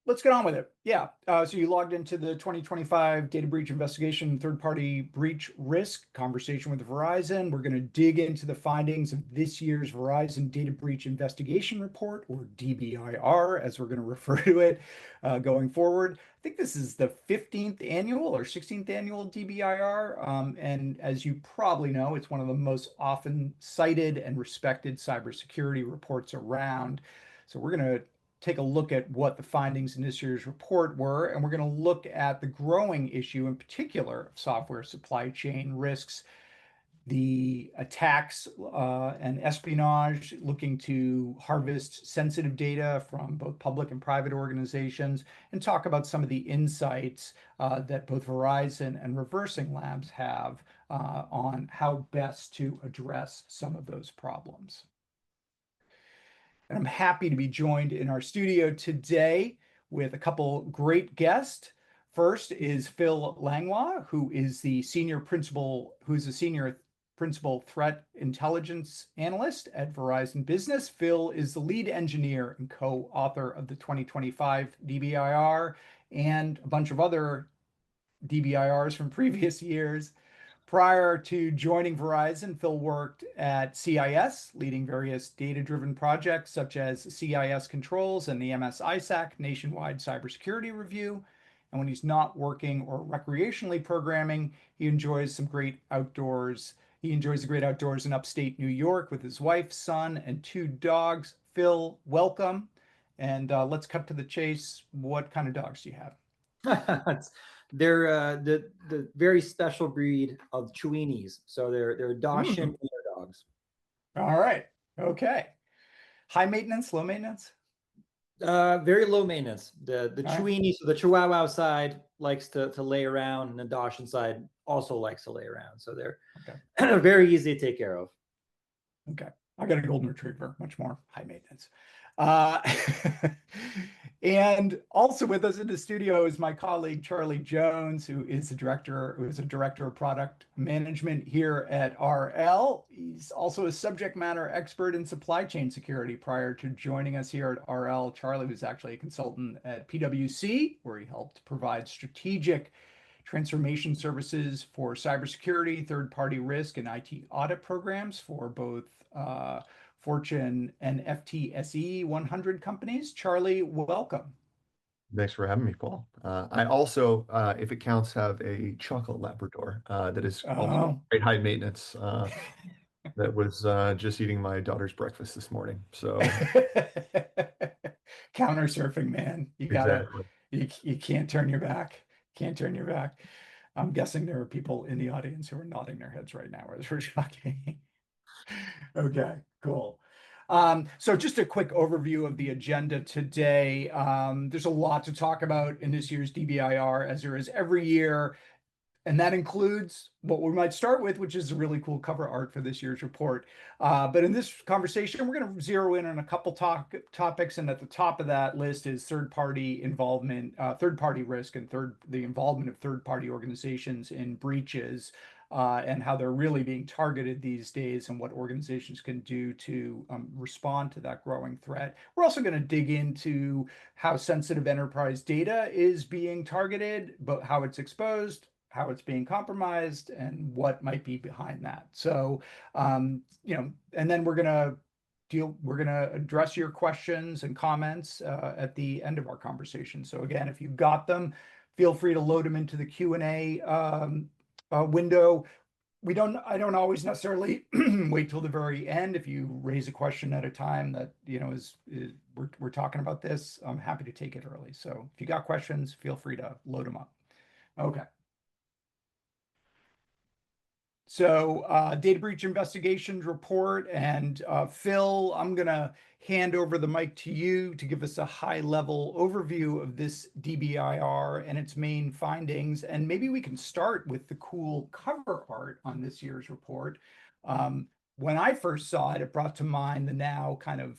let's get on with it. Yeah. So you logged into the 2025 data breach investigation, third-party breach risk conversation with Verizon. We're going to dig into the findings of this year's Verizon Data Breach Investigation Report, or DBIR, as we're going to refer to it going forward. I think this is the 15th annual or 16th annual DBIR. And as you probably know, it's one of the most often cited and respected cybersecurity reports around. So we're going to take a look at what the findings in this year's report were, and we're going to look at the growing issue in particular of software supply chain risks, the attacks and espionage looking to harvest sensitive data from both public and private organizations, and talk about some of the insights that both Verizon and ReversingLabs have on how best to address some of those problems. And I'm happy to be joined in our studio today with a couple great guests. First is Phil Langlois, who is a senior principal threat intelligence analyst at Verizon Business. Phil is the lead engineer and co-author of the 2025 DBIR and a bunch of other DBIRs from previous years. Prior to joining Verizon, Phil worked at CIS, leading various data-driven projects such as CIS Controls and the MS ISAC Nationwide Cybersecurity Review. And when he's not working or recreationally programming, he enjoys the great outdoors in upstate New York with his wife, son, and 2 dogs. Phil, welcome. And let's cut to the chase. What kind of dogs do you have? They're the very special breed of Chihuahuas. So they're Dachshund wiener dogs. All right. Okay. High maintenance, low maintenance? Very low maintenance. The Chihuahua, so the Chihuahua side likes to lay around, and the Dachshund side also likes to lay around. So they're very easy to take care of. Okay. I got a golden retriever, much more high maintenance. And also with us in the studio is my colleague Charlie Jones, who is a director of product management here at RL. He's also a subject matter expert in supply chain security. Prior to joining us here at RL, Charlie was actually a consultant at PwC, where he helped provide strategic transformation services for cybersecurity, third-party risk, and IT audit programs for both Fortune and FTSE 100 companies. Charlie, welcome. Thanks for having me, Paul. I also, if it counts, have a chocolate Labrador that is also great high maintenance. That was just eating my daughter's breakfast this morning. So counter surfing, man. You gotta, you can't turn your back. Can't turn your back. I'm guessing there are people in the audience who are nodding their heads right now as we're talking. Okay, cool. So just a quick overview of the agenda today. There's a lot to talk about in this year's DBIR, as there is every year. And that includes what we might start with, which is a really cool cover art for this year's report. But in this conversation, we're going to zero in on a couple topics. And at the top of that list is third-party involvement, third-party risk, and the involvement of third-party organizations in breaches, and how they're really being targeted these days and what organizations can do to respond to that growing threat. We're also going to dig into how sensitive enterprise data is being targeted, but how it's exposed, how it's being compromised, and what might be behind that. So, and then we're going to address your questions and comments at the end of our conversation. So again, if you've got them, feel free to load them into the Q&A window. I don't always necessarily wait till the very end. If you raise a question at a time that we're talking about this, I'm happy to take it early. So if you got questions, feel free to load them up. Okay. So data breach investigations report, and Phil, I'm going to hand over the mic to you to give us a high-level overview of this DBIR and its main findings. And maybe we can start with the cool cover art on this year's report. When I first saw it, it brought to mind the now kind of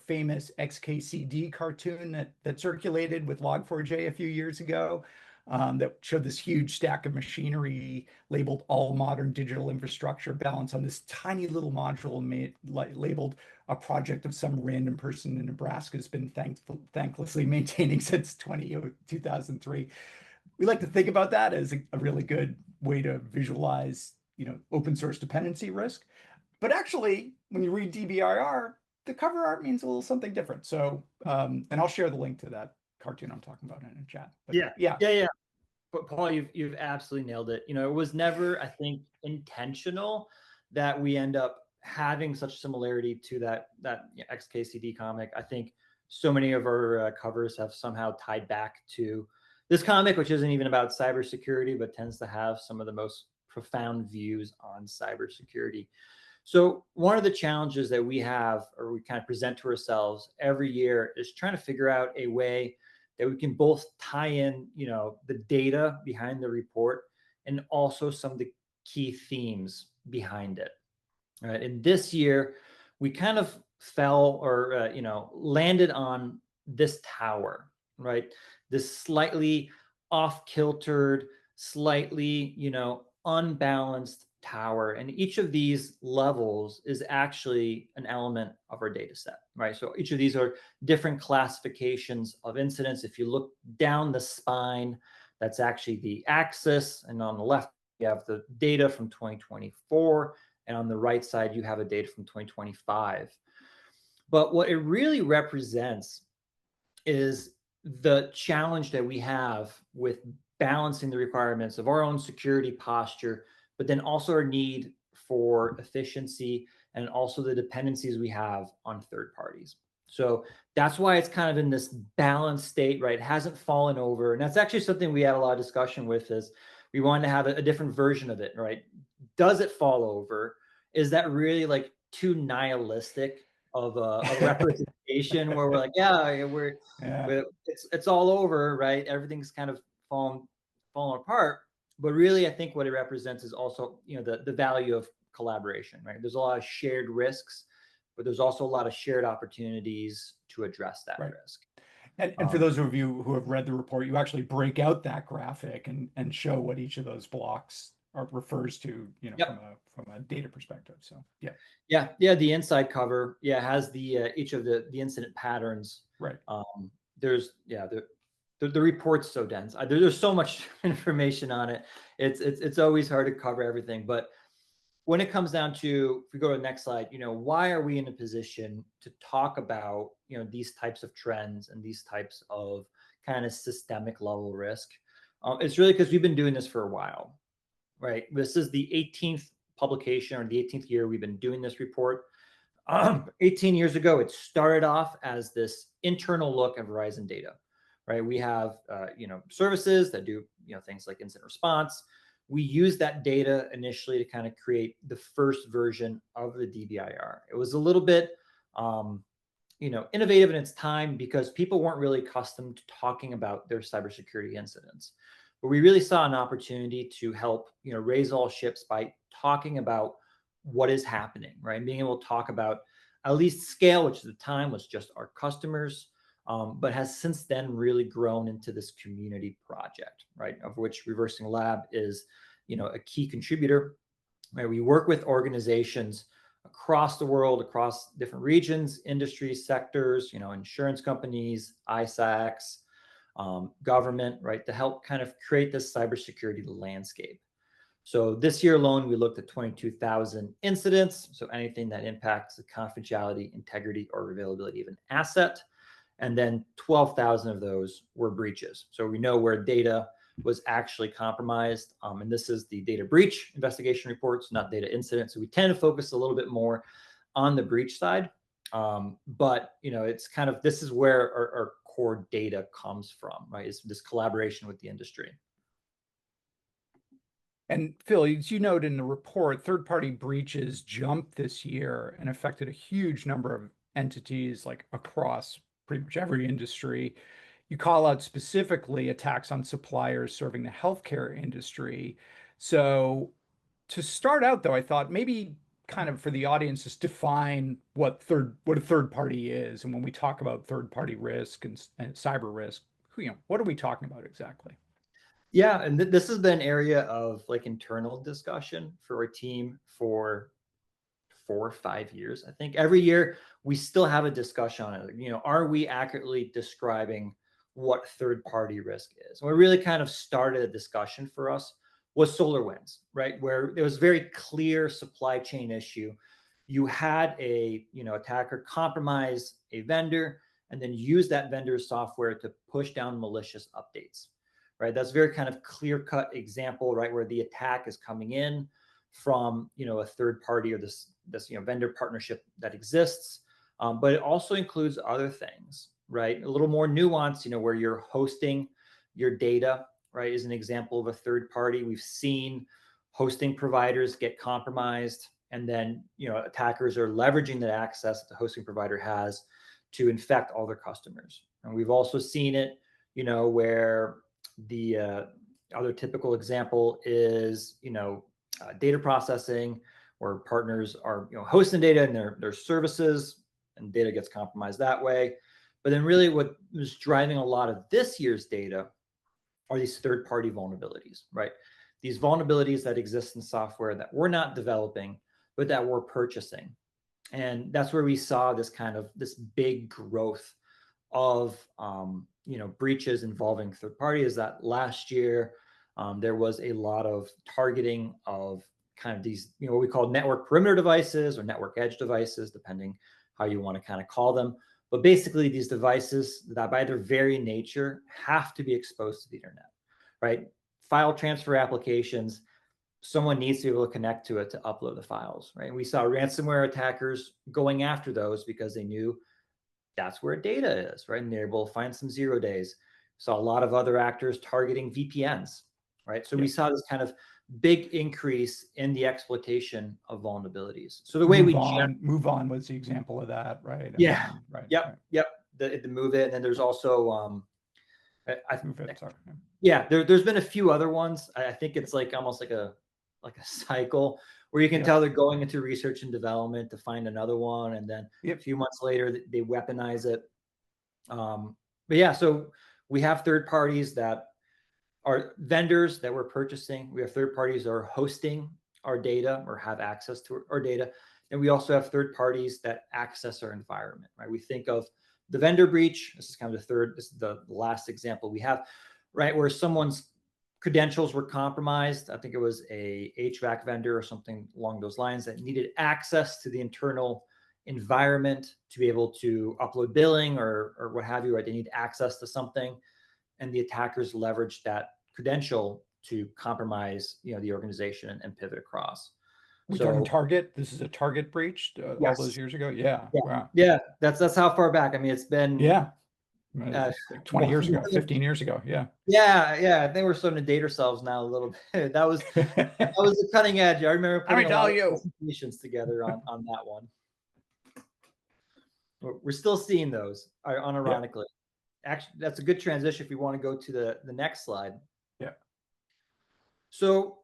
famous XKCD cartoon that circulated with Log4j a few years ago. That showed this huge stack of machinery labeled all modern digital infrastructure balanced on this tiny little module labeled a project of some random person in Nebraska has been thanklessly maintaining since 2003. We like to think about that as a really good way to visualize, open source dependency risk. But actually, when you read DBIR, the cover art means a little something different. So, and I'll share the link to that cartoon I'm talking about in a chat. But yeah. But Paul, you've absolutely nailed it. It was never, I think, intentional that we end up having such similarity to that XKCD comic. I think so many of our covers have somehow tied back to this comic, which isn't even about cybersecurity, but tends to have some of the most profound views on cybersecurity. So one of the challenges that we have, or we kind of present to ourselves every year, is trying to figure out a way that we can both tie in, the data behind the report and also some of the key themes behind it. Right. And this year, we kind of fell or, landed on this tower, right? This slightly off-kiltered, slightly, unbalanced tower. And each of these levels is actually an element of our data set, right? So each of these are different classifications of incidents. If you look down the spine, that's actually the axis. And on the left, you have the data from 2024. And on the right side, you have a data from 2025. But what it really represents is the challenge that we have with balancing the requirements of our own security posture, but then also our need for efficiency and also the dependencies we have on third parties. So that's why it's kind of in this balanced state, right? It hasn't fallen over. And that's actually something we had a lot of discussion with, is we wanted to have a different version of it, right? Does it fall over? Is that really like too nihilistic of a representation where we're like, it's all over, right? Everything's kind of fallen apart. But really, I think what it represents is also, the value of collaboration, right? There's a lot of shared risks, but there's also a lot of shared opportunities to address that risk. And for those of you who have read the report, you actually break out that graphic and show what each of those blocks refers to, from a data perspective. So the inside cover has the each of the incident patterns. Right. There's the report's so dense. There's so much information on it. It's always hard to cover everything. But when it comes down to, if we go to the next slide, why are we in a position to talk about, these types of trends and these types of kind of systemic level risk? It's really because we've been doing this for a while, right? This is the 18th publication, or the 18th year we've been doing this report. 18 years ago, it started off as this internal look at Verizon data, right? We have, services that do, things like incident response. We use that data initially to kind of create the first version of the DBIR. It was a little bit, innovative in its time because people weren't really accustomed to talking about their cybersecurity incidents. But we really saw an opportunity to help, raise all ships by talking about what is happening, right? And being able to talk about at least scale, which at the time was just our customers, but has since then really grown into this community project, right? Of which ReversingLabs is, a key contributor. Right? We work with organizations across the world, across different regions, industries, sectors, insurance companies, ISACs, government, right, to help kind of create this cybersecurity landscape. So this year alone, we looked at 22,000 incidents. So anything that impacts the confidentiality, integrity, or availability of an asset. And then 12,000 of those were breaches. So we know where data was actually compromised. And this is the data breach investigation reports, not data incident. So we tend to focus a little bit more on the breach side. But, it's kind of, this is where our core data comes from, right? Is this collaboration with the industry. And Phil, as you note in the report, third-party breaches jumped this year and affected a huge number of entities, like across pretty much every industry. You call out specifically attacks on suppliers serving the healthcare industry. So to start out, though, I thought maybe kind of for the audience, just define what a third party is. And when we talk about third-party risk and cyber risk, what are we talking about exactly? Yeah, and this has been an area of like internal discussion for our team for 4 or 5 years. I think every year we still have a discussion on it. You know, are we accurately describing what third-party risk is? And what really kind of started a discussion for us was SolarWinds, right? Where there was very clear supply chain issue. You had a, you know, attacker compromise a vendor and then use that vendor's software to push down malicious updates, right? That's a very kind of clear-cut example, right? Where the attack is coming in from, you know, a third party or this you know, vendor partnership that exists. But it also includes other things, right? A little more nuanced, you know, where you're hosting your data, right, is an example of a third party. We've seen hosting providers get compromised, and then, you know, attackers are leveraging that access that the hosting provider has to infect all their customers. And we've also seen it, you know, where the other typical example is, you know, data processing, where partners are, you know, hosting data in their services, and data gets compromised that way. But then really what was driving a lot of this year's data are these third-party vulnerabilities, right? These vulnerabilities that exist in software that we're not developing, but that we're purchasing. And that's where we saw this kind of this big growth of you know, breaches involving third parties. That last year there was a lot of targeting of kind of these, you know, what we call network perimeter devices or network edge devices, depending how you want to kind of call them. But basically these devices that by their very nature have to be exposed to the internet, right? File transfer applications, someone needs to be able to connect to it to upload the files, right? And we saw ransomware attackers going after those because they knew that's where data is, right? And they're able to find some 0 days. Saw a lot of other actors targeting VPNs, right? So we saw this kind of big increase in the exploitation of vulnerabilities. So the way move on was the example of that, right? Yeah. Right. Yep. The move it, and then there's also Move it, sorry. yeah, there's been a few other ones. I think it's like almost like a cycle where you can tell they're going into research and development to find another one, and then a few months later they weaponize it. But yeah, so we have third parties that are vendors that we're purchasing. We have third parties that are hosting our data or have access to our data. And we also have third parties that access our environment, right? We think of the vendor breach. This is kind of this is the last example we have, right? Where someone's credentials were compromised. I think it was a HVAC vendor or something along those lines that needed access to the internal environment to be able to upload billing or what have you, right? They need access to something. And the attackers leveraged that credential to compromise, you know, the organization and pivot across. We're talking Target. This is a Target breach all those years ago. Yeah. Wow. Yeah. That's how far back. I mean, it's been like 20 years ago, 15 years ago. Yeah. I think we're starting to date ourselves now a little bit. That was the cutting edge. I remember putting a lot of presentations together on that one. We're still seeing those, unironically. Actually, that's a good transition if we want to go to the next slide. Yeah. So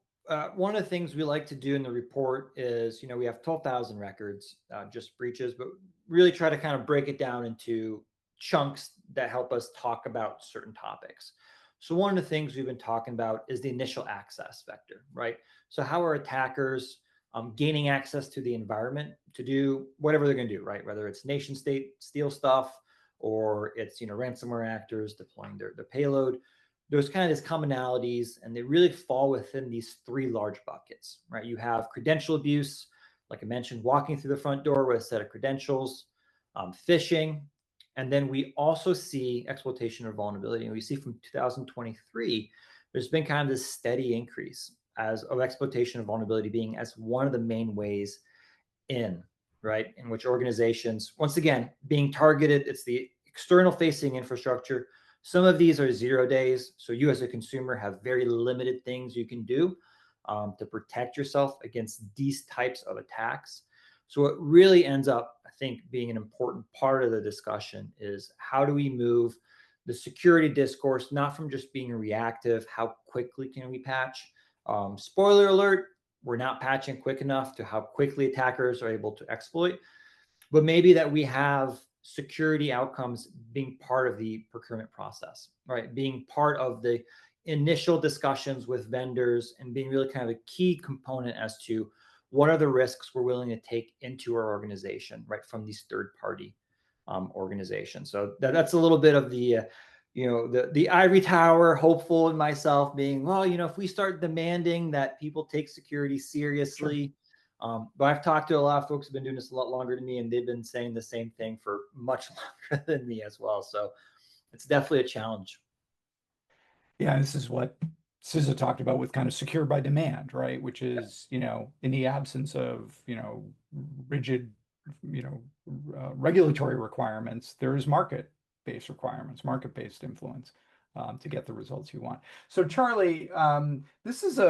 one of the things we like to do in the report is, you know, we have 12,000 records, just breaches, but really try to kind of break it down into chunks that help us talk about certain topics. So one of the things we've been talking about is the initial access vector, right? So how are attackers gaining access to the environment to do whatever they're going to do, right? Whether it's nation state steal stuff, or it's, you know, ransomware actors deploying their payload. There's kind of these commonalities, and they really fall within these three large buckets, right? You have credential abuse, like I mentioned, walking through the front door with a set of credentials, phishing, and then we also see exploitation or vulnerability. And we see from 2023, there's been kind of this steady increase of exploitation of vulnerability being as one of the main ways in, right? In which organizations, once again, being targeted, it's the external facing infrastructure. Some of these are 0 days. So you as a consumer have very limited things you can do to protect yourself against these types of attacks. So what really ends up, I think, being an important part of the discussion is how do we move the security discourse, not from just being reactive, how quickly can we patch? Spoiler alert, we're not patching quick enough to how quickly attackers are able to exploit, but maybe that we have security outcomes being part of the procurement process, right? Being part of the initial discussions with vendors and being really kind of a key component as to what are the risks we're willing to take into our organization, right, from these third-party organizations. So that's a little bit of the the ivory tower hopeful in myself, being, well, if we start demanding that people take security seriously. Sure. But I've talked to a lot of folks who've been doing this a lot longer than me, and they've been saying the same thing for much longer than me as well. So it's definitely a challenge. Yeah, this is what SZA talked about with kind of secure by demand, right? Which is, in the absence of, rigid, regulatory requirements, there is market-based requirements, market-based influence to get the results you want. So Charlie, this is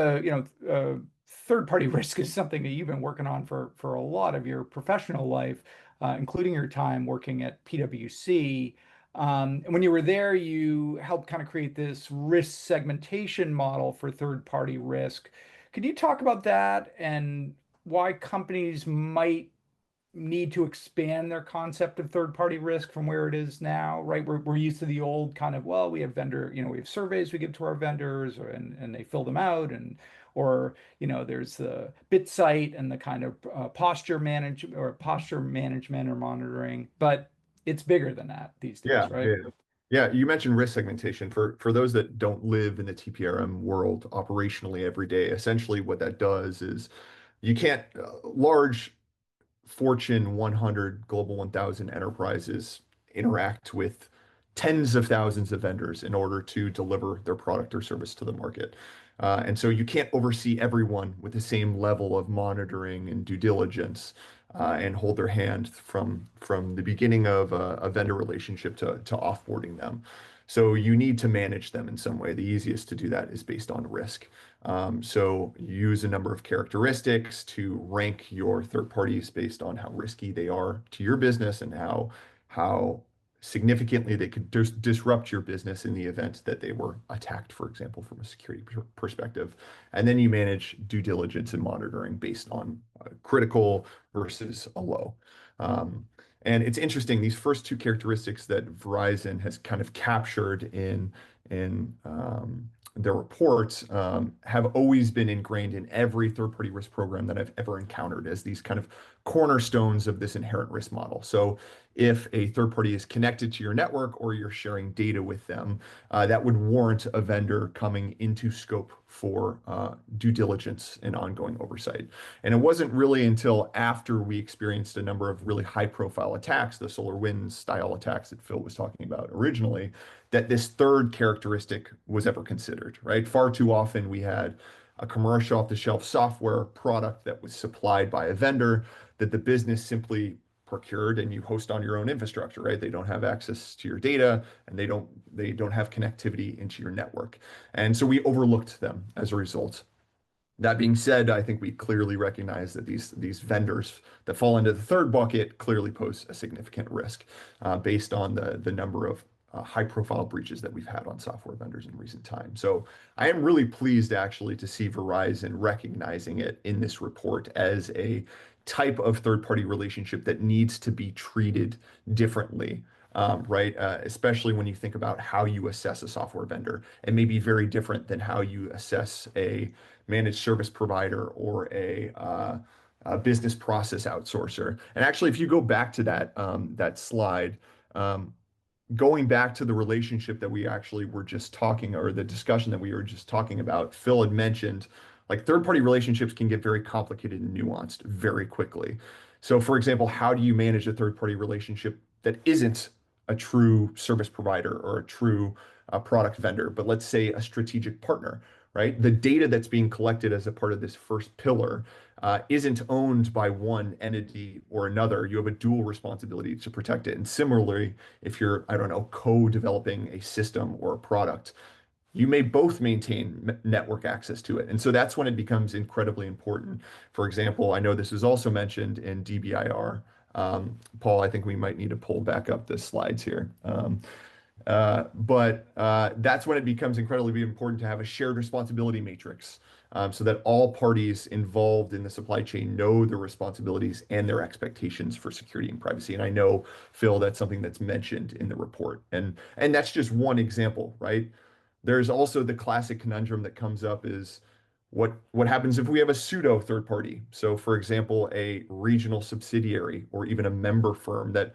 third-party risk is something that you've been working on for a lot of your professional life, including your time working at PwC. And when you were there, you helped kind of create this risk segmentation model for third-party risk. Could you talk about that and why companies might need to expand their concept of third-party risk from where it is now, right? We're used to the old kind of, well, we have we have surveys we give to our vendors, and they fill them out, or there's the bit site and the kind of posture management or monitoring, but it's bigger than that these days, right? Yeah, you mentioned risk segmentation. For those that don't live in the TPRM world operationally every day, essentially what that does is you can't large Fortune 100, Global 1000 enterprises interact with tens of thousands of vendors in order to deliver their product or service to the market. And so you can't oversee everyone with the same level of monitoring and due diligence and hold their hand from the beginning of a vendor relationship to offboarding them. So you need to manage them in some way. The easiest to do that is based on risk. So you use a number of characteristics to rank your third parties based on how risky they are to your business and how significantly they could disrupt your business in the event that they were attacked, for example, from a security perspective. And then you manage due diligence and monitoring based on critical versus a low. And it's interesting, these first two characteristics that Verizon has kind of captured in their reports have always been ingrained in every third-party risk program that I've ever encountered as these kind of cornerstones of this inherent risk model. So if a third party is connected to your network or you're sharing data with them, that would warrant a vendor coming into scope for due diligence and ongoing oversight. And it wasn't really until after we experienced a number of really high-profile attacks, the SolarWinds style attacks that Phil was talking about originally, that this third characteristic was ever considered, right? Far too often we had a commercial off-the-shelf software product that was supplied by a vendor that the business simply procured and you host on your own infrastructure, right? They don't have access to your data and they don't have connectivity into your network. And so we overlooked them as a result. That being said, I think we clearly recognize that these vendors that fall into the third bucket clearly pose a significant risk based on the number of high-profile breaches that we've had on software vendors in recent times. So I am really pleased actually to see Verizon recognizing it in this report as a type of third-party relationship that needs to be treated differently, right? Especially when you think about how you assess a software vendor. It may be very different than how you assess a managed service provider or a business process outsourcer. And actually, if you go back to that slide, going back to the relationship that we actually were just talking, or the discussion that we were just talking about, Phil had mentioned, like third-party relationships can get very complicated and nuanced very quickly. So for example, how do you manage a third-party relationship that isn't a true service provider or a true product vendor, but let's say a strategic partner, right? The data that's being collected as a part of this first pillar isn't owned by one entity or another. You have a dual responsibility to protect it. And similarly, if you're, I don't know, co-developing a system or a product, you may both maintain network access to it. And so that's when it becomes incredibly important. For example, I know this is also mentioned in DBIR. Paul, I think we might need to pull back up the slides here. But that's when it becomes incredibly important to have a shared responsibility matrix so that all parties involved in the supply chain know their responsibilities and their expectations for security and privacy. And I know, Phil, that's something that's mentioned in the report. And that's just one example, right? There's also the classic conundrum that comes up is, What happens if we have a pseudo third party? So for example, a regional subsidiary or even a member firm that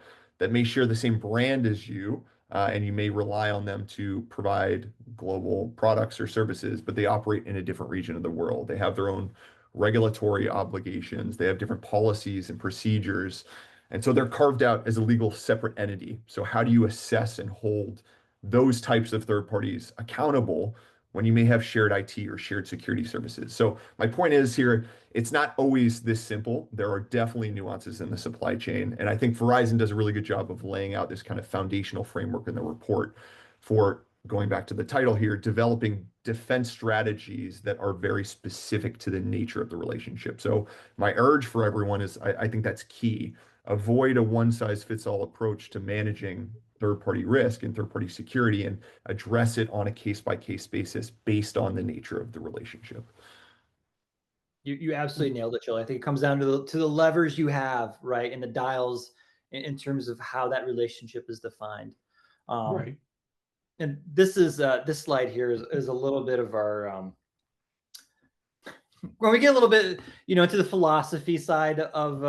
may share the same brand as you, and you may rely on them to provide global products or services, but they operate in a different region of the world. They have their own regulatory obligations, they have different policies and procedures. And so they're carved out as a legal separate entity. So how do you assess and hold those types of third parties accountable when you may have shared IT or shared security services? So my point is here, it's not always this simple. There are definitely nuances in the supply chain. And I think Verizon does a really good job of laying out this kind of foundational framework in the report for, going back to the title here, developing defense strategies that are very specific to the nature of the relationship. So my urge for everyone is, I think that's key. Avoid a one-size-fits-all approach to managing third-party risk and third-party security, and address it on a case-by-case basis based on the nature of the relationship. You absolutely nailed it, Jill. I think it comes down to the levers you have, right, and the dials in terms of how that relationship is defined. Right. And this slide here is a little bit of our when we get a little bit, into the philosophy side of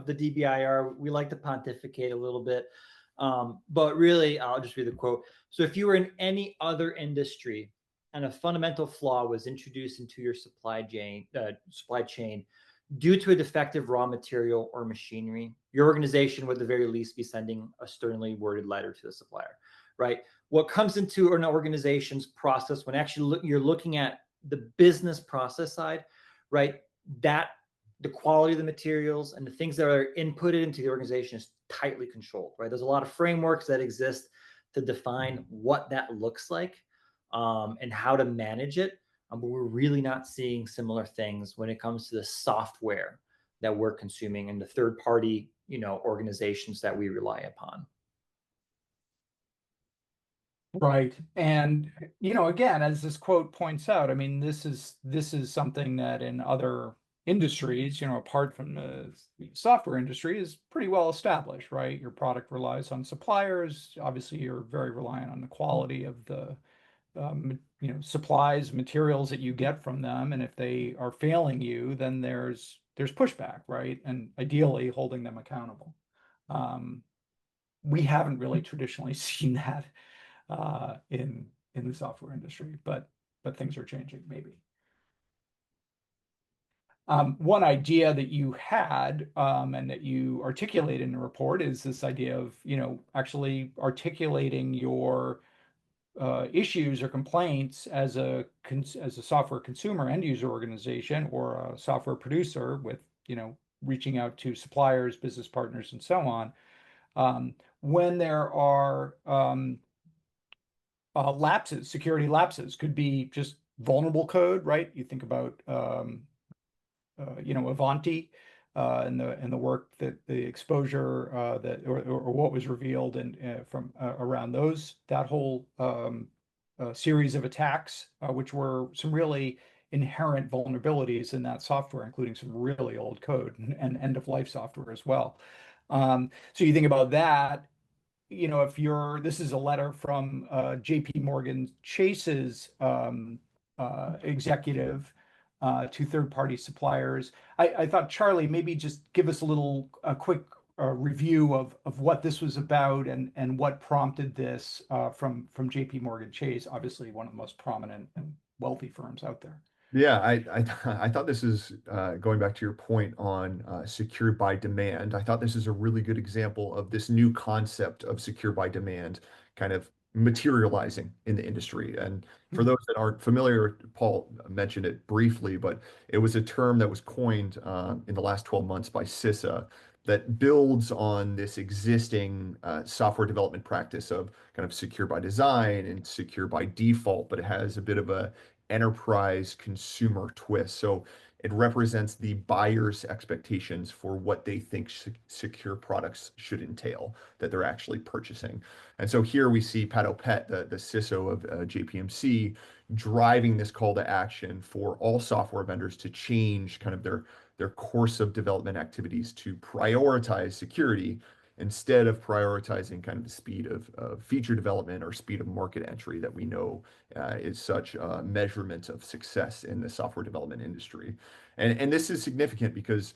the DBIR, we like to pontificate a little bit. But really, I'll just read the quote. So if you were in any other industry and a fundamental flaw was introduced into your supply chain due to a defective raw material or machinery, your organization would at the very least be sending a sternly worded letter to the supplier, right? What comes into an organization's process when actually you're looking at the business process side, right? That the quality of the materials and the things that are inputted into the organization is tightly controlled, right? There's a lot of frameworks that exist to define what that looks like, and how to manage it. But we're really not seeing similar things when it comes to the software that we're consuming and the third party, organizations that we rely upon. Right. And, again, as this quote points out, I mean, this is something that in other industries, apart from the software industry, is pretty well established, right? Your product relies on suppliers. Obviously, you're very reliant on the quality of the supplies, materials that you get from them. And if they are failing you, then there's pushback, right? And ideally holding them accountable. We haven't really traditionally seen that in the software industry, but things are changing, maybe. One idea that you had and that you articulate in the report is this idea of actually articulating your issues or complaints as a software consumer end user organization or a software producer with reaching out to suppliers, business partners, and so on. When there are lapses, security lapses, could be just vulnerable code, right? You think about Avanti and the work that the exposure that or what was revealed and from around that whole series of attacks, which were some really inherent vulnerabilities in that software, including some really old code and end of life software as well. So you think about that. This is a letter from JP Morgan Chase's executive to third-party suppliers. I thought, Charlie, maybe just give us a quick review of what this was about and what prompted this from JP Morgan Chase, obviously one of the most prominent and wealthy firms out there. Yeah, I thought this is going back to your point on secure by demand. I thought this is a really good example of this new concept of secure by demand kind of materializing in the industry. And for those that aren't familiar, Paul mentioned it briefly, but it was a term that was coined in the last 12 months by CISA that builds on this existing software development practice of kind of secure by design and secure by default, but it has a bit of a enterprise consumer twist. So it represents the buyer's expectations for what they think secure products should entail that they're actually purchasing. And so here we see Pat O'Pett, the CISO of JPMC, driving this call to action for all software vendors to change kind of their course of development activities to prioritize security instead of prioritizing kind of the speed of feature development or speed of market entry that we know is such a measurement of success in the software development industry. And this is significant because,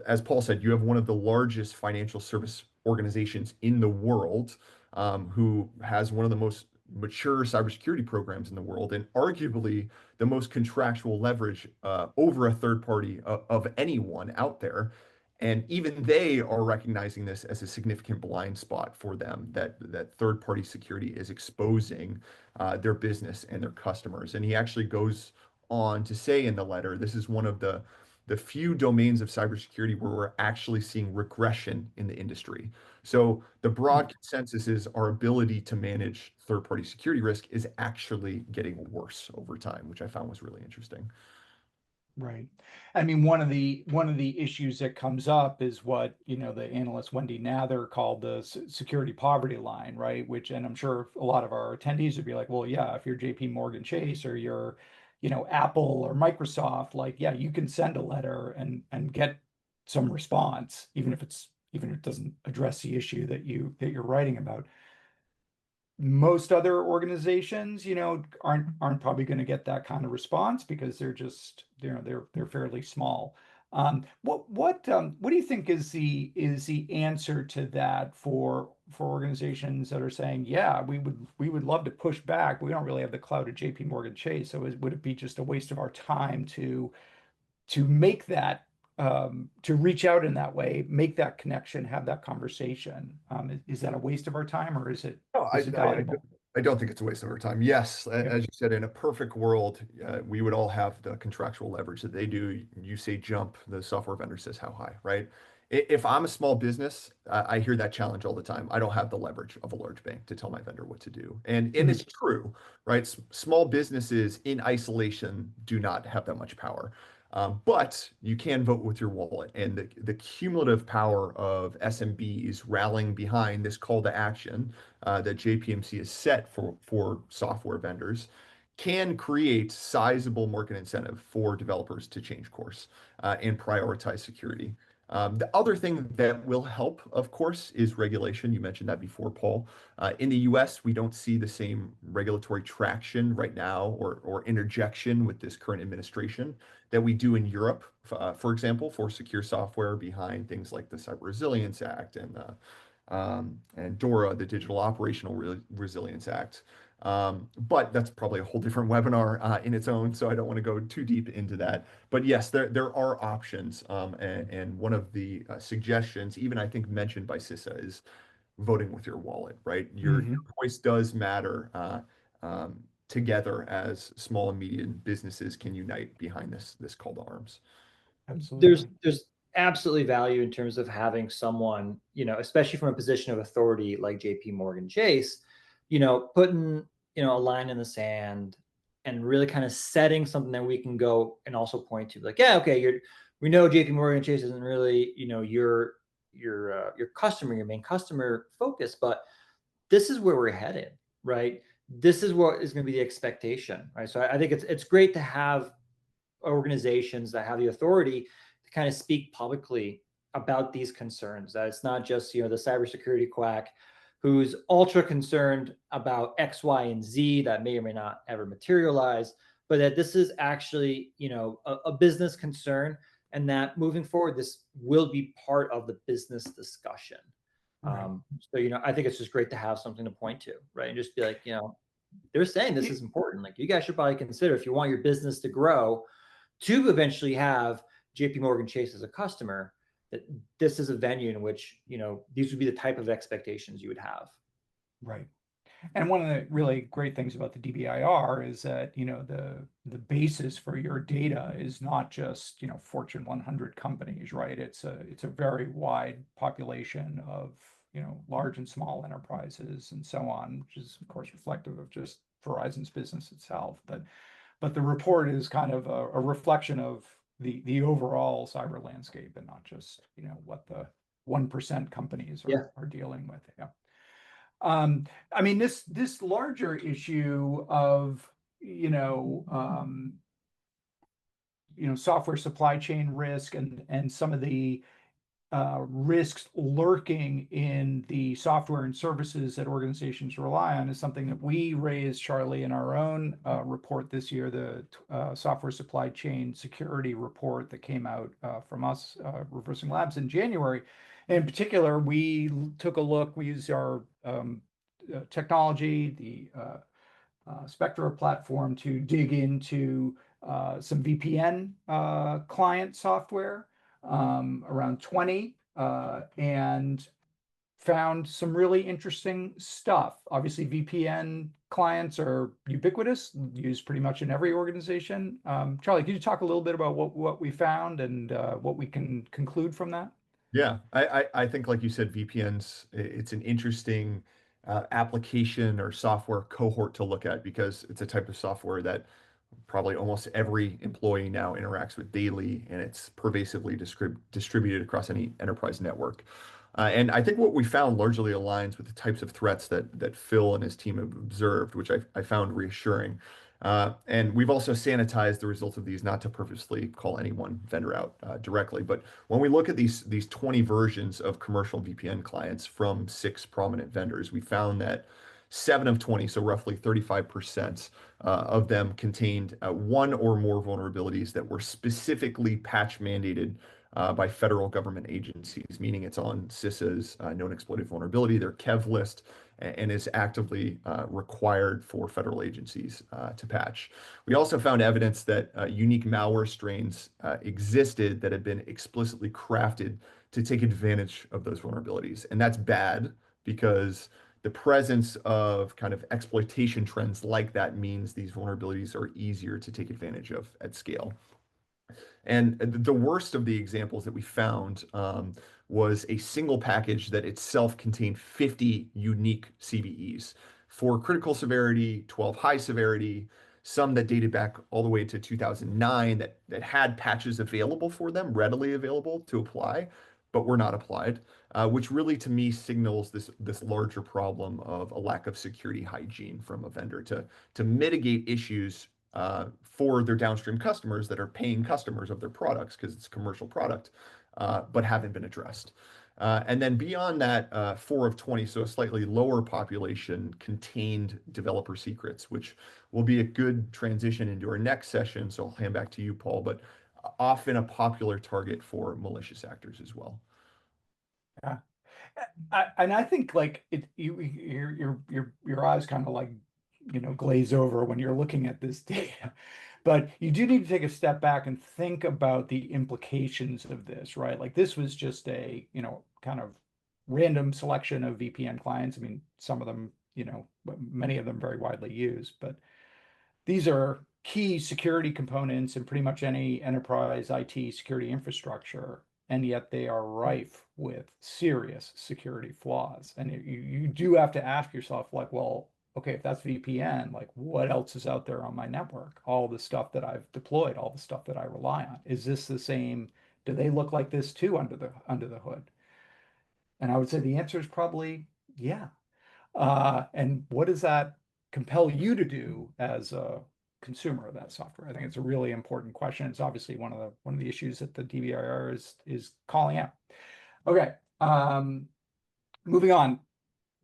as Paul said, you have one of the largest financial service organizations in the world, who has one of the most mature cybersecurity programs in the world, and arguably the most contractual leverage over a third party of anyone out there. And even they are recognizing this as a significant blind spot for them, that third party security is exposing their business and their customers. And he actually goes on to say in the letter, this is one of the few domains of cybersecurity where we're actually seeing regression in the industry. So the broad consensus is our ability to manage third-party security risk is actually getting worse over time, which I found was really interesting. Right. I mean, one of the issues that comes up is what, the analyst Wendy Nather called the security poverty line, right? Which, and I'm sure a lot of our attendees would be like, well, yeah, if you're JP Morgan Chase or you're, Apple or Microsoft, like, yeah, you can send a letter and get some response, even if it doesn't address the issue that you're writing about. Most other organizations, aren't probably going to get that kind of response because they're just, they're fairly small. What do you think is the answer to that for organizations that are saying, yeah, we would love to push back. We don't really have the clout of JP Morgan Chase, so would it be just a waste of our time to make that, to reach out in that way, make that connection, have that conversation? Is that a waste of our time, or is it No, is it valuable? I don't think it's a waste of our time. Yes, Yeah. as you said, in a perfect world, we would all have the contractual leverage that they do. You say jump, the software vendor says how high, right? If I'm a small business, I hear that challenge all the time. I don't have the leverage of a large bank to tell my vendor what to do. And it's true, right? Small businesses in isolation do not have that much power. But you can vote with your wallet, and the cumulative power of SMBs rallying behind this call to action that JPMC has set for software vendors can create sizable market incentive for developers to change course and prioritize security. The other thing that will help, of course, is regulation. You mentioned that before, Paul. In the US, we don't see the same regulatory traction right now or interjection with this current administration that we do in Europe, for example, for secure software behind things like the Cyber Resilience Act and DORA, the Digital Operational Resilience Act. But that's probably a whole different webinar in its own, so I don't want to go too deep into that. But yes, there are options, and one of the suggestions, even I think mentioned by CISA, is voting with your wallet, right? Your voice does matter. Together as small and medium businesses can unite behind this call to arms. Absolutely. There's absolutely value in terms of having someone, especially from a position of authority like JP Morgan Chase, putting, a line in the sand and really kind of setting something that we can go and also point to, like, yeah, okay, we know JP Morgan Chase isn't really, your customer, your main customer focus, but this is where we're headed, right? This is what is going to be the expectation, right? So I think it's great to have organizations that have the authority to kind of speak publicly about these concerns, that it's not just, the cybersecurity quack who's ultra concerned about X, Y, and Z that may or may not ever materialize, but that this is actually, a business concern, and that moving forward, this will be part of the business discussion. Right. So, I think it's just great to have something to point to, right? And just be like, they're saying this is important. Like, you guys should probably consider, if you want your business to grow, to eventually have JP Morgan Chase as a customer, that this is a venue in which, these would be the type of expectations you would have. Right. And one of the really great things about the DBIR is that, the basis for your data is not just, Fortune 100 companies, right? It's a very wide population of, large and small enterprises and so on, which is of course reflective of just Verizon's business itself. But the report is kind of a reflection of the overall cyber landscape, and not just, what the 1% companies are dealing with. Yeah. I mean, this larger issue of, software supply chain risk and some of the risks lurking in the software and services that organizations rely on is something that we raised, Charlie, in our own report this year, the software supply chain security report that came out from us, ReversingLabs, in January. In particular, we took a look, we used our technology, the Spectra platform, to dig into some VPN client software, around 20, and found some really interesting stuff. Obviously, VPN clients are ubiquitous, used pretty much in every organization. Charlie, could you talk a little bit about what we found and what we can conclude from that? Yeah, I think, like you said, VPNs, it's an interesting application or software cohort to look at because it's a type of software that probably almost every employee now interacts with daily, and it's pervasively distributed across any enterprise network. And I think what we found largely aligns with the types of threats that Phil and his team have observed, which I found reassuring. And we've also sanitized the results of these, not to purposely call any one vendor out directly. But when we look at these 20 versions of commercial VPN clients from 6 prominent vendors, we found that 7 of 20, so roughly 35%, of them contained one or more vulnerabilities that were specifically patch mandated by federal government agencies, meaning it's on CISA's known exploited vulnerability, their KEV list, and is actively required for federal agencies to patch. We also found evidence that unique malware strains existed that had been explicitly crafted to take advantage of those vulnerabilities. And that's bad because the presence of kind of exploitation trends like that means these vulnerabilities are easier to take advantage of at scale. And the worst of the examples that we found was a single package that itself contained 50 unique CVEs, 4 critical severity, 12 high severity, some that dated back all the way to 2009 that had patches available for them, readily available to apply, but were not applied, which really to me signals this larger problem of a lack of security hygiene from a vendor to mitigate issues for their downstream customers that are paying customers of their products because it's a commercial product, but haven't been addressed. And then beyond that, 4 of 20, so a slightly lower population, contained developer secrets, which will be a good transition into our next session. So I'll hand back to you, Paul, but often a popular target for malicious actors as well. Yeah. And I think like your eyes kind of like, glaze over when you're looking at this data, but you do need to take a step back and think about the implications of this, right? Like this was just a, kind of random selection of VPN clients. I mean, some of them, many of them very widely used, but these are key security components in pretty much any enterprise IT security infrastructure, and yet they are rife with serious security flaws. And you do have to ask yourself, like, well, okay, if that's VPN, like what else is out there on my network? All the stuff that I've deployed, all the stuff that I rely on. Is this the same? Do they look like this too under the hood? And I would say the answer is probably yeah. And what does that compel you to do as a consumer of that software? I think it's a really important question. It's obviously one of the issues that the DBIR is calling out. Okay, moving on.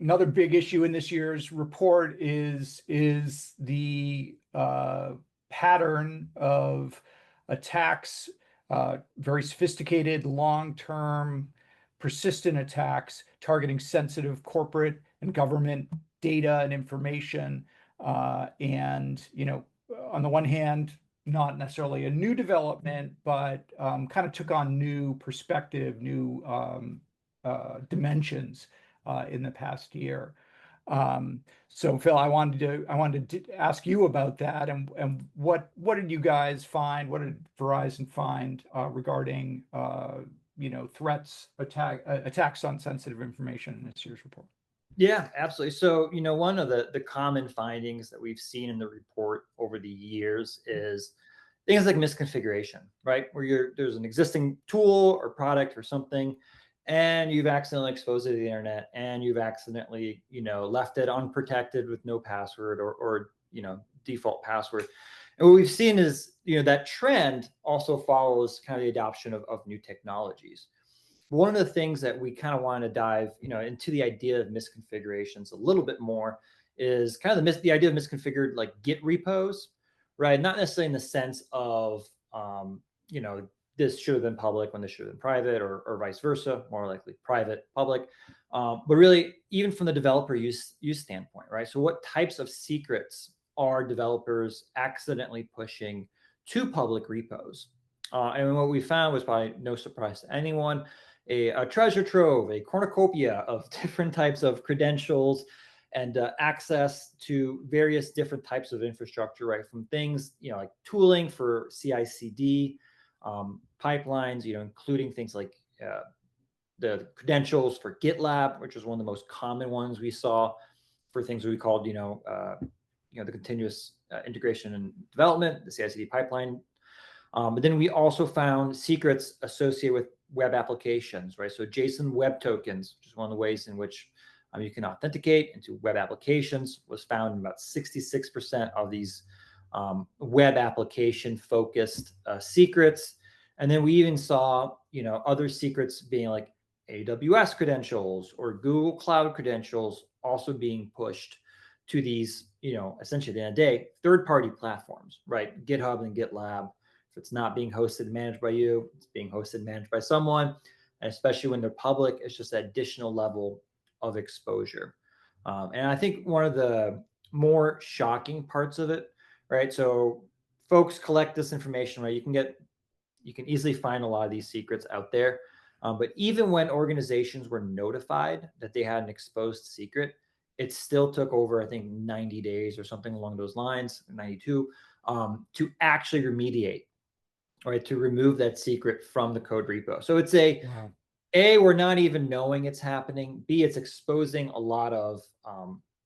Another big issue in this year's report is the pattern of attacks, very sophisticated, long-term, persistent attacks targeting sensitive corporate and government data and information. And, on the one hand, not necessarily a new development, but kind of took on new perspective, new dimensions in the past year. So Phil, I wanted to ask you about that, and what did you guys find? What did Verizon find regarding threats, attacks on sensitive information in this year's report? Yeah, absolutely. So, one of the common findings that we've seen in the report over the years is things like misconfiguration, right? Where there's an existing tool or product or something, and you've accidentally exposed it to the internet, and you've accidentally, left it unprotected with no password or default password. And what we've seen is, that trend also follows kind of the adoption of new technologies. one of the things that we kind of want to dive, into the idea of misconfigurations a little bit more is kind of the idea of misconfigured like Git repos, right? Not necessarily in the sense of, this should have been public when this should have been private, or vice versa, more likely private, public. But really, even from the developer use standpoint, right? So what types of secrets are developers accidentally pushing to public repos? And what we found was probably no surprise to anyone, a treasure trove, a cornucopia of different types of credentials and access to various different types of infrastructure, right? From things, like tooling for CI/CD pipelines, including things like the credentials for GitLab, which was one of the most common ones we saw for things that we called, the continuous integration and development, the CI/CD pipeline. But then we also found secrets associated with web applications, right? So JSON web tokens, which is one of the ways in which you can authenticate into web applications, was found in about 66% of these web application focused secrets. And then we even saw, other secrets being like AWS credentials or Google Cloud credentials also being pushed to these, essentially at the end of the day, third-party platforms, right? GitHub and GitLab. If it's not being hosted and managed by you, it's being hosted and managed by someone. And especially when they're public, it's just an additional level of exposure. And I think one of the more shocking parts of it, right? So folks collect this information, right? You can easily find a lot of these secrets out there. But even when organizations were notified that they had an exposed secret, it still took over, I think, 90 days or something along those lines, 92, to actually remediate, right? To remove that secret from the code repo. So it's Wow. we're not even knowing it's happening. B, it's exposing a lot of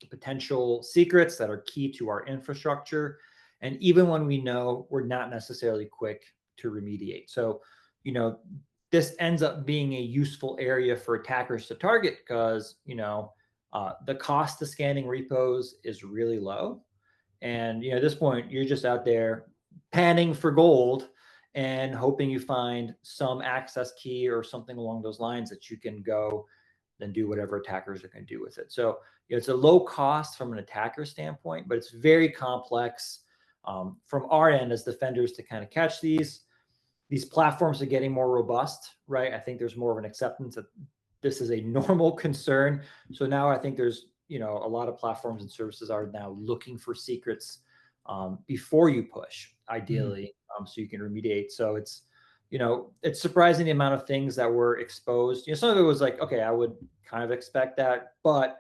potential secrets that are key to our infrastructure. And even when we know, we're not necessarily quick to remediate. So, this ends up being a useful area for attackers to target because, the cost of scanning repos is really low. And, at this point, you're just out there panning for gold and hoping you find some access key or something along those lines that you can go and do whatever attackers are going to do with it. So it's a low cost from an attacker standpoint, but it's very complex from our end as defenders to kind of catch these. These platforms are getting more robust, right? I think there's more of an acceptance that this is a normal concern. So now I think there's, a lot of platforms and services are now looking for secrets before you push, ideally, so you can remediate. So it's, it's surprising the amount of things that were exposed. Some of it was like, okay, I would kind of expect that, but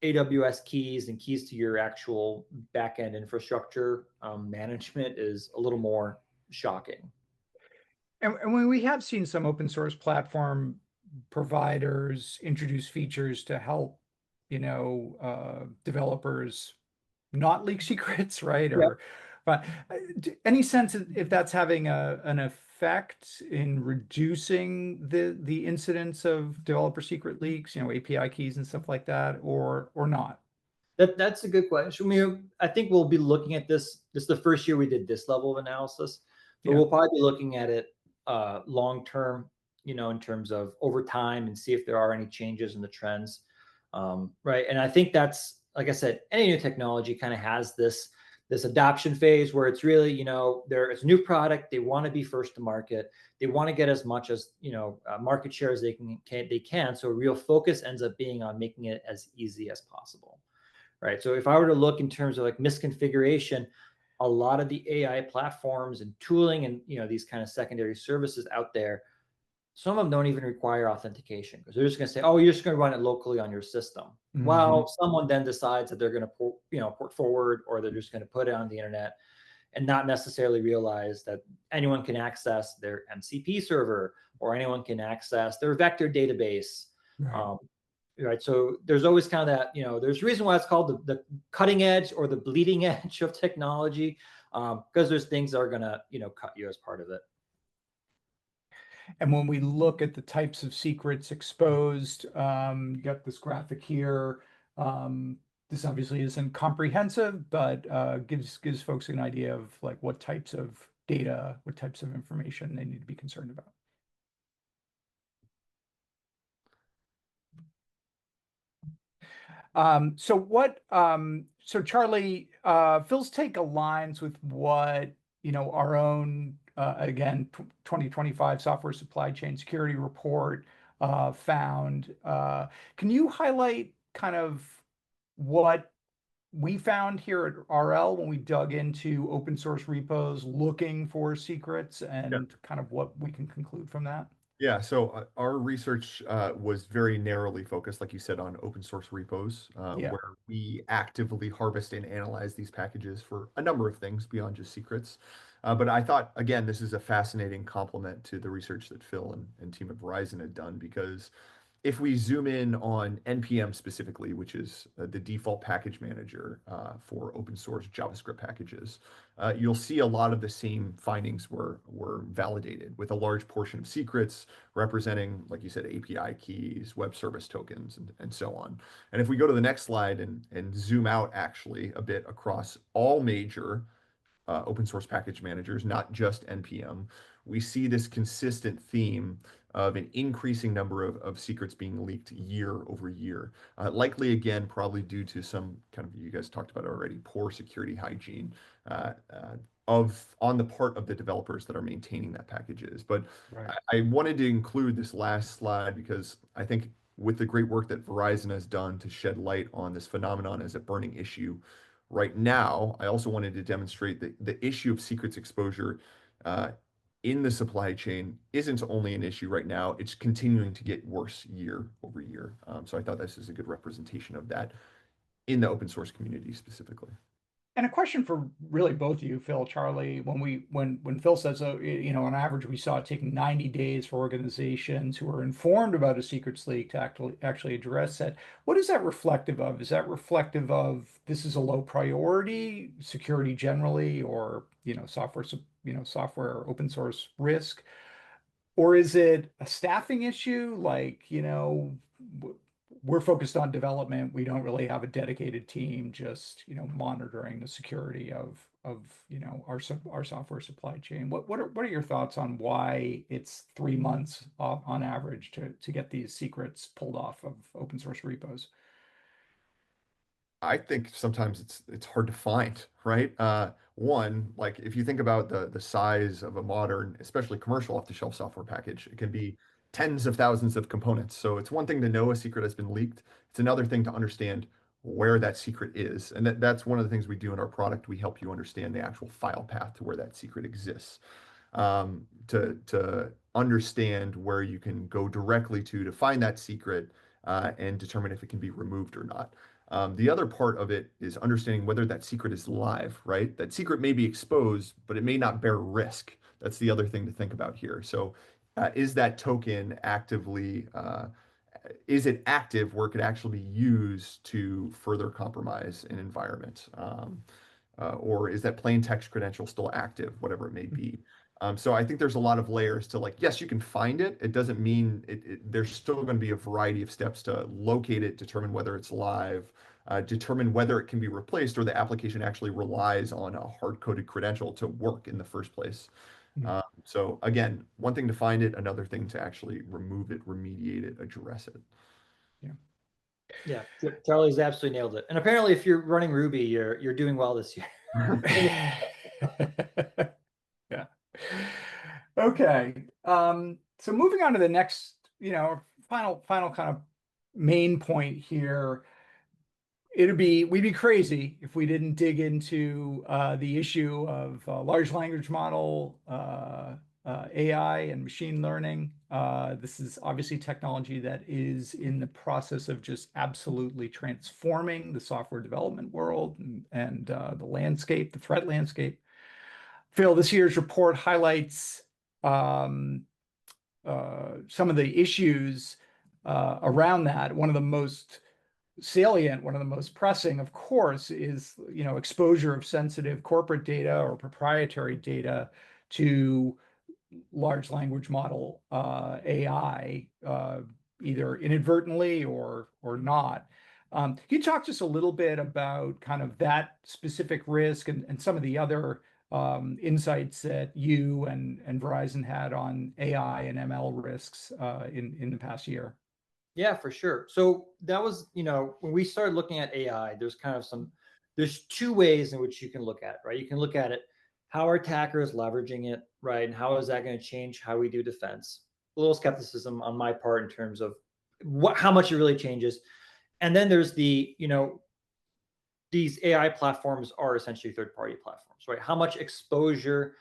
AWS keys and keys to your actual backend infrastructure management is a little more shocking. And when we have seen some open source platform providers introduce features to help, developers not leak secrets, right? Yep. Or, but any sense if that's having an effect in reducing the incidence of developer secret leaks, API keys and stuff like that, or not? That's a good question. I think we'll be looking at this. This is the first year we did this level of analysis, but we'll probably be looking at it long term, in terms of over time and see if there are any changes in the trends. Right. And I think that's, like I said, any new technology kind of has this adoption phase where it's really, it's a new product. They want to be first to market. They want to get as much as, market share as they can. So real focus ends up being on making it as easy as possible. Right. So if I were to look in terms of like misconfiguration, a lot of the AI platforms and tooling and, these kind of secondary services out there, some of them don't even require authentication because they're just going to say, oh, you're just going to run it locally on your system. Well, someone then decides that they're going to port forward, or they're just going to put it on the internet and not necessarily realize that anyone can access their MCP server or anyone can access their vector database. Right. Right. So there's always kind of that, there's a reason why it's called the cutting edge or the bleeding edge of technology, because there's things that are going to, cut you as part of it. And when we look at the types of secrets exposed, you got this graphic here. This obviously isn't comprehensive, but gives folks an idea of like what types of data, what types of information they need to be concerned about. So Charlie, Phil's take aligns with what, our own, again, 2025 software supply chain security report found. Can you highlight kind of what we found here at RL when we dug into open source repos looking for secrets and kind of what we can conclude from that? Yeah, so our research was very narrowly focused, like you said, on open source repos, Yeah. where we actively harvest and analyze these packages for a number of things beyond just secrets. But I thought, again, this is a fascinating complement to the research that Phil and team at Verizon had done, because if we zoom in on NPM specifically, which is the default package manager for open source JavaScript packages, you'll see a lot of the same findings were validated, with a large portion of secrets representing, like you said, API keys, web service tokens, and so on. And if we go to the next slide and zoom out actually a bit across all major open source package managers, not just NPM, we see this consistent theme of an increasing number of secrets being leaked year over year. Likely, again, probably due to some kind of, you guys talked about already, poor security hygiene on the part of the developers that are maintaining that packages. But Right. I wanted to include this last slide because I think with the great work that Verizon has done to shed light on this phenomenon as a burning issue right now, I also wanted to demonstrate that the issue of secrets exposure in the supply chain isn't only an issue right now, it's continuing to get worse year over year. So I thought this is a good representation of that in the open source community specifically. And a question for really both of you, Phil, Charlie, when Phil says, on average, we saw it taking 90 days for organizations who are informed about a secrets leak to actually address it. What is that reflective of? Is that reflective of this is a low priority, security generally, or software open source risk? Or is it a staffing issue? Like, we're focused on development. We don't really have a dedicated team just, monitoring the security of our software supply chain. What are your thoughts on why it's 3 months on average to get these secrets pulled off of open source repos? I think sometimes it's hard to find, right? One, like if you think about the size of a modern, especially commercial off-the-shelf software package, it can be tens of thousands of components. So it's one thing to know a secret has been leaked. It's another thing to understand where that secret is. And that's one of the things we do in our product. We help you understand the actual file path to where that secret exists, to understand where you can go directly to find that secret and determine if it can be removed or not. The other part of it is understanding whether that secret is live, right? That secret may be exposed, but it may not bear risk. That's the other thing to think about here. So, is that token actively, is it active where it could actually be used to further compromise an environment? Or is that plain text credential still active, whatever it may be? So I think there's a lot of layers to, like, yes, you can find it. It doesn't mean there's still going to be a variety of steps to locate it, determine whether it's live, determine whether it can be replaced or the application actually relies on a hard-coded credential to work in the first place. Mhm. So again, one thing to find it, another thing to actually remove it, remediate it, address it. Yeah, Charlie's absolutely nailed it. And apparently, if you're running Ruby, you're doing well this year. Yeah. Okay. So moving on to the next, final kind of main point here. We'd be crazy if we didn't dig into the issue of large language model, AI, and machine learning. This is obviously technology that is in the process of just absolutely transforming the software development world and the landscape, the threat landscape. Phil, this year's report highlights some of the issues around that. One of the most salient, one of the most pressing, of course, is exposure of sensitive corporate data or proprietary data to large language model AI, either inadvertently or not. Can you talk just a little bit about kind of that specific risk and some of the other insights that you and Verizon had on AI and ML risks in the past year? Yeah, for sure. So that was, when we started looking at AI, there's two ways in which you can look at it, right? You can look at it, how are attackers leveraging it, right? And how is that going to change how we do defense? A little skepticism on my part in terms of how much it really changes. And then there's these AI platforms are essentially third-party platforms, right? How much exposure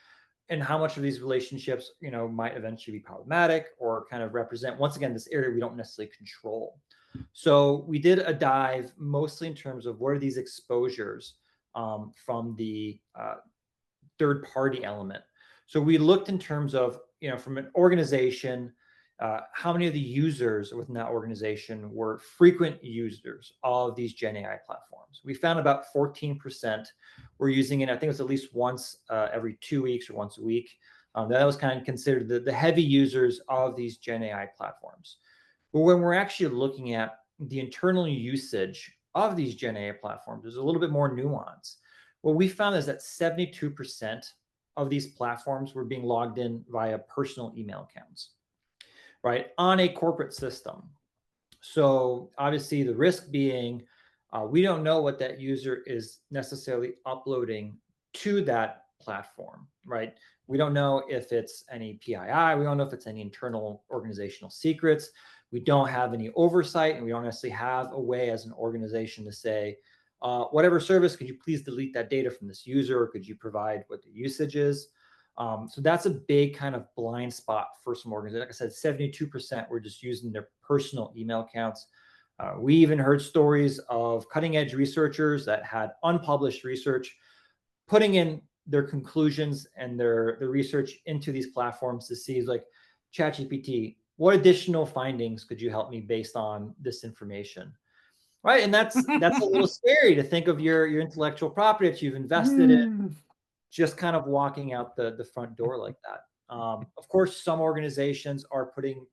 and how much of these relationships, might eventually be problematic or kind of represent, once again, this area we don't necessarily control. So we did a dive mostly in terms of what are these exposures from the third party element. So we looked in terms of, from an organization, how many of the users within that organization were frequent users of these Gen AI platforms. We found about 14% were using it. I think it was at least once every 2 weeks or once a week. That was kind of considered the heavy users of these Gen AI platforms. But when we're actually looking at the internal usage of these Gen AI platforms, there's a little bit more nuance. What we found is that 72% of these platforms were being logged in via personal email accounts, right, on a corporate system. So obviously the risk being we don't know what that user is necessarily uploading to that platform, right? We don't know if it's any PII. We don't know if it's any internal organizational secrets. We don't have any oversight, and we don't necessarily have a way as an organization to say, whatever service, could you please delete that data from this user, or could you provide what the usage is? So that's a big kind of blind spot for some organizations. Like I said, 72% were just using their personal email accounts. We even heard stories of cutting edge researchers that had unpublished research putting in their conclusions and their research into these platforms to see, like, ChatGPT, what additional findings could you help me based on this information? Right. And that's a little scary to think of your intellectual property that you've invested in just kind of walking out the front door like that. Of course, some organizations are putting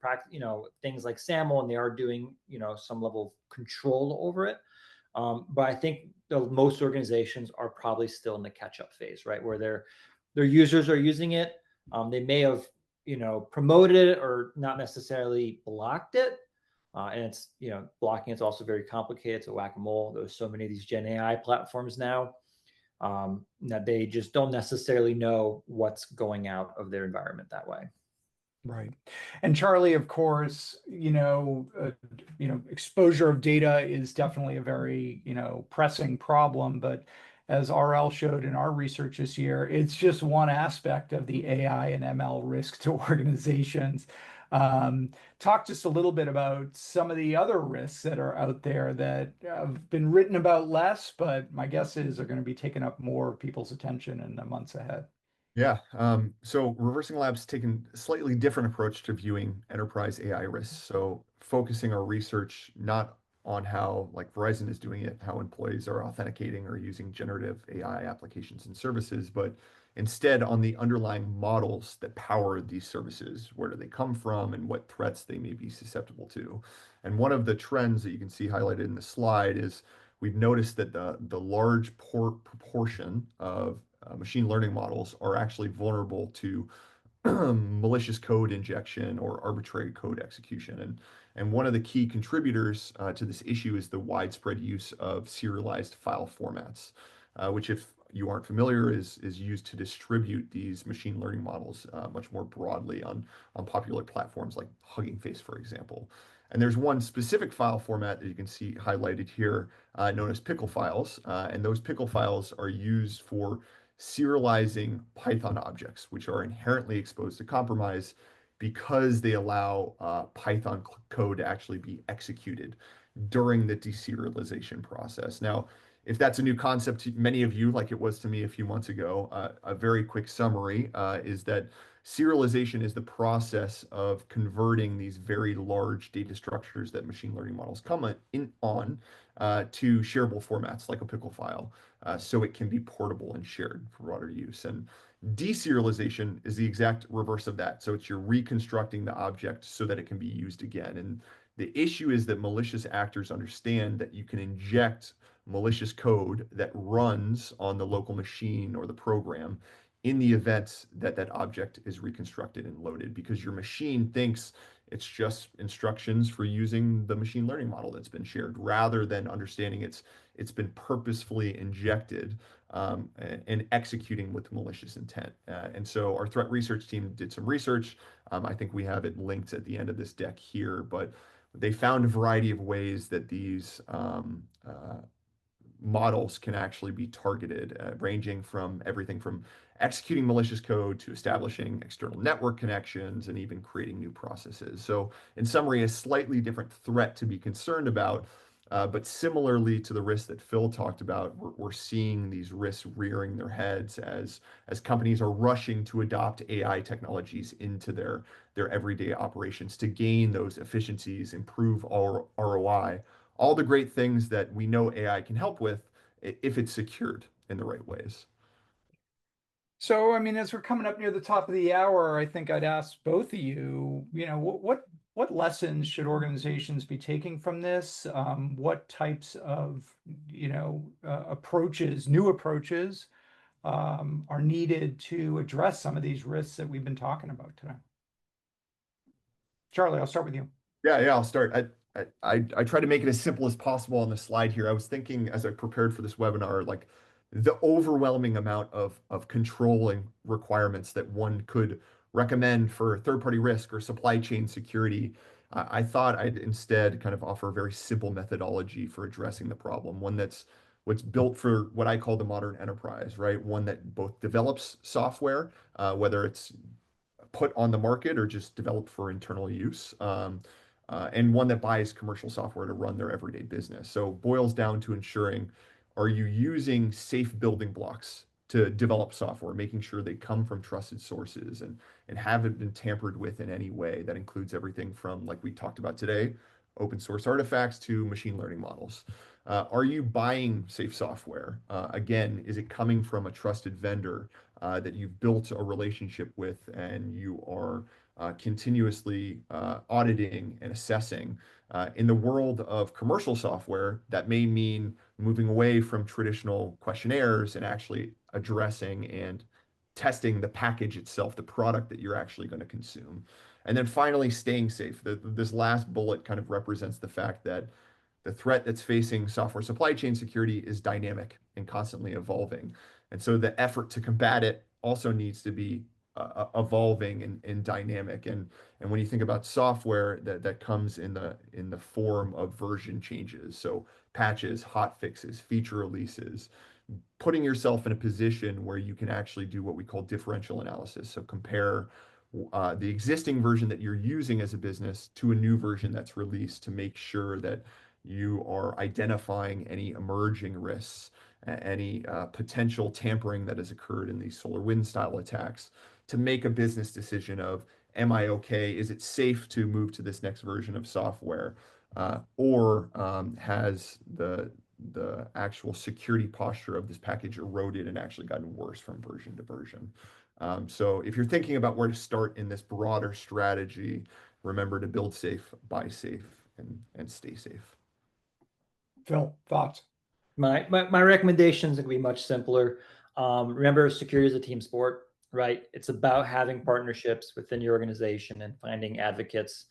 things like SAML, and they are doing some level of control over it. But I think most organizations are probably still in the catch-up phase, right, where their users are using it. They may have promoted it or not necessarily blocked it. And it's blocking it's also very complicated. It's a whack-a-mole. There's so many of these Gen AI platforms now that they just don't necessarily know what's going out of their environment that way. Right. And Charlie, of course, exposure of data is definitely a very, pressing problem. But as RL showed in our research this year, it's just one aspect of the AI and ML risk to organizations. Talk just a little bit about some of the other risks that are out there that have been written about less, but my guess is are going to be taking up more people's attention in the months ahead. Yeah. So ReversingLabs taken a slightly different approach to viewing enterprise AI risks. So focusing our research not on how, like Verizon is doing it, how employees are authenticating or using generative AI applications and services, but instead on the underlying models that power these services. Where do they come from, and what threats they may be susceptible to? And one of the trends that you can see highlighted in the slide is we've noticed that the large proportion of machine learning models are actually vulnerable to malicious code injection or arbitrary code execution. And one of the key contributors to this issue is the widespread use of serialized file formats, which, if you aren't familiar, is used to distribute these machine learning models much more broadly on popular platforms like Hugging Face, for example. And there's one specific file format that you can see highlighted here, known as pickle files. And those pickle files are used for serializing Python objects, which are inherently exposed to compromise because they allow Python code to actually be executed during the deserialization process. Now, if that's a new concept to many of you, like it was to me a few months ago, a very quick summary is that serialization is the process of converting these very large data structures that machine learning models come on to shareable formats like a pickle file, so it can be portable and shared for broader use. And deserialization is the exact reverse of that. So it's you're reconstructing the object so that it can be used again. And the issue is that malicious actors understand that you can inject malicious code that runs on the local machine or the program in the event that that object is reconstructed and loaded, because your machine thinks It's just instructions for using the machine learning model that's been shared, rather than understanding it's been purposefully injected and executing with malicious intent. And so our threat research team did some research. I think we have it linked at the end of this deck here, but they found a variety of ways that these models can actually be targeted, ranging from everything from executing malicious code to establishing external network connections and even creating new processes. So in summary, a slightly different threat to be concerned about, but similarly to the risks that Phil talked about, we're seeing these risks rearing their heads as companies are rushing to adopt AI technologies into their everyday operations to gain those efficiencies, improve our ROI, all the great things that we know AI can help with if it's secured in the right ways. So, I mean, as we're coming up near the top of the hour, I think I'd ask both of you, what lessons should organizations be taking from this? What types of, approaches, new approaches, are needed to address some of these risks that we've been talking about today? Charlie, I'll start with you. Yeah, I'll start. I try to make it as simple as possible on the slide here. I was thinking as I prepared for this webinar, like the overwhelming amount of controlling requirements that one could recommend for third-party risk or supply chain security. I thought I'd instead kind of offer a very simple methodology for addressing the problem, one that's what's built for what I call the modern enterprise, right? One that both develops software, whether it's put on the market or just developed for internal use, and one that buys commercial software to run their everyday business. So boils down to ensuring, are you using safe building blocks to develop software, making sure they come from trusted sources and haven't been tampered with in any way. That includes everything from, like we talked about today, open source artifacts to machine learning models. Are you buying safe software? Again, is it coming from a trusted vendor that you've built a relationship with and you are continuously auditing and assessing? In the world of commercial software, that may mean moving away from traditional questionnaires and actually addressing and testing the package itself, the product that you're actually going to consume. And then finally, staying safe. This last bullet kind of represents the fact that the threat that's facing software supply chain security is dynamic and constantly evolving. And so the effort to combat it also needs to be evolving and dynamic. And when you think about software, that comes in the form of version changes. So patches, hot fixes, feature releases, putting yourself in a position where you can actually do what we call differential analysis. So compare the existing version that you're using as a business to a new version that's released to make sure that you are identifying any emerging risks, any potential tampering that has occurred in these SolarWinds style attacks, to make a business decision of, am I okay? Is it safe to move to this next version of software? Or has the actual security posture of this package eroded and actually gotten worse from version to version? So if you're thinking about where to start in this broader strategy, remember to build safe, buy safe, and stay safe. Phil, thoughts? My recommendations are going to be much simpler. Remember, security is a team sport, right? It's about having partnerships within your organization and finding advocates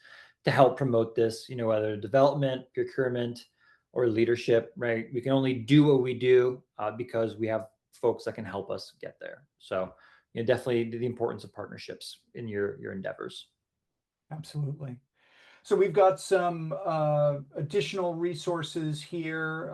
to help promote this, whether development, procurement, or leadership, right? We can only do what we do because we have folks that can help us get there. So, definitely the importance of partnerships in your endeavors. Absolutely. So we've got some additional resources here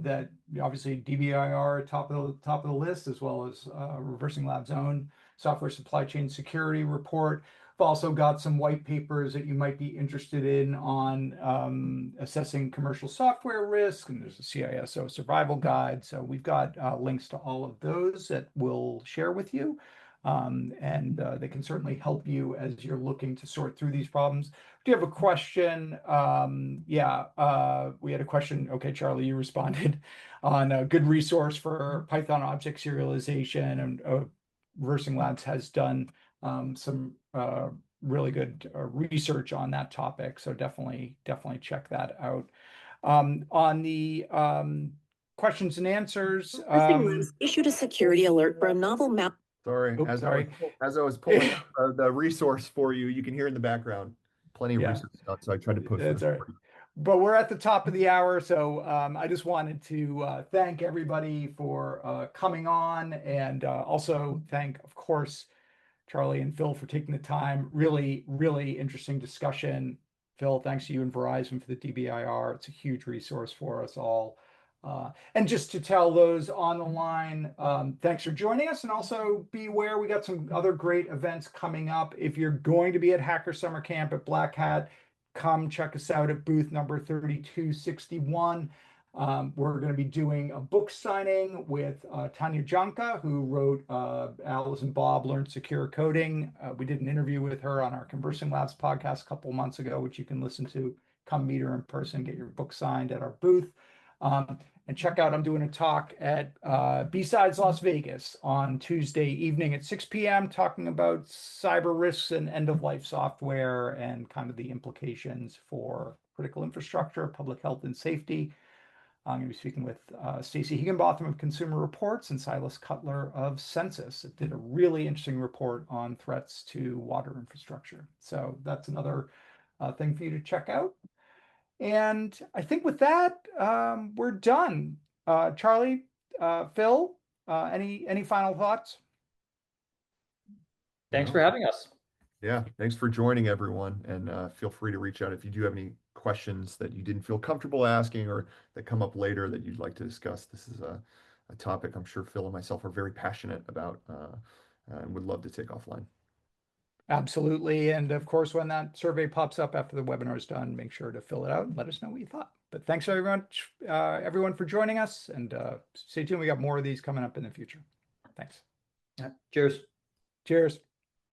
that obviously DBIR top of the list, as well as ReversingLabs' own software supply chain security report. We've also got some white papers that you might be interested in on assessing commercial software risk, and there's a CISO survival guide. So we've got links to all of those that we'll share with you. And they can certainly help you as you're looking to sort through these problems. Do you have a question? We had a question. Okay, Charlie, you responded on a good resource for Python object serialization, and ReversingLabs has done some really good research on that topic. So definitely check that out. On the questions and answers, ReversingLabs issued a security alert for a novel Sorry, Oops, as I was pulling up the resource for you, you can hear in the background. plenty of Yeah. research done, so I tried to post That's those. all right. But we're at the top of the hour, so I just wanted to thank everybody for coming on, and also thank, of course, Charlie and Phil for taking the time. Really, really interesting discussion. Phil, thanks to you and Verizon for the DBIR. It's a huge resource for us all. And just to tell those on the line, thanks for joining us. And also be aware, we got some other great events coming up. If you're going to be at Hacker Summer Camp at Black Hat, come check us out at booth number 3261. We're going to be doing a book signing with Tanya Janka, who wrote Alice and Bob Learn Secure Coding. We did an interview with her on our ReversingLabs podcast a couple months ago, which you can listen to. Come meet her in person, get your book signed at our booth. And check out, I'm doing a talk at B-Sides Las Vegas on Tuesday evening at 6 p.m. talking about cyber risks and end-of-life software and kind of the implications for critical infrastructure, public health and safety. I'm going to be speaking with Stacy Higginbotham of Consumer Reports and Silas Cutler of Census. It did a really interesting report on threats to water infrastructure. So that's another thing for you to check out. And I think with that, we're done. Charlie, Phil, any final thoughts? Thanks for having us. Yeah, thanks for joining, everyone, and feel free to reach out if you do have any questions that you didn't feel comfortable asking or that come up later that you'd like to discuss. This is a topic I'm sure Phil and myself are very passionate about and would love to take offline. Absolutely. And of course, when that survey pops up after the webinar is done, make sure to fill it out and let us know what you thought. But thanks very much, everyone, for joining us. And stay tuned. We got more of these coming up in the future. Thanks. Cheers. Cheers.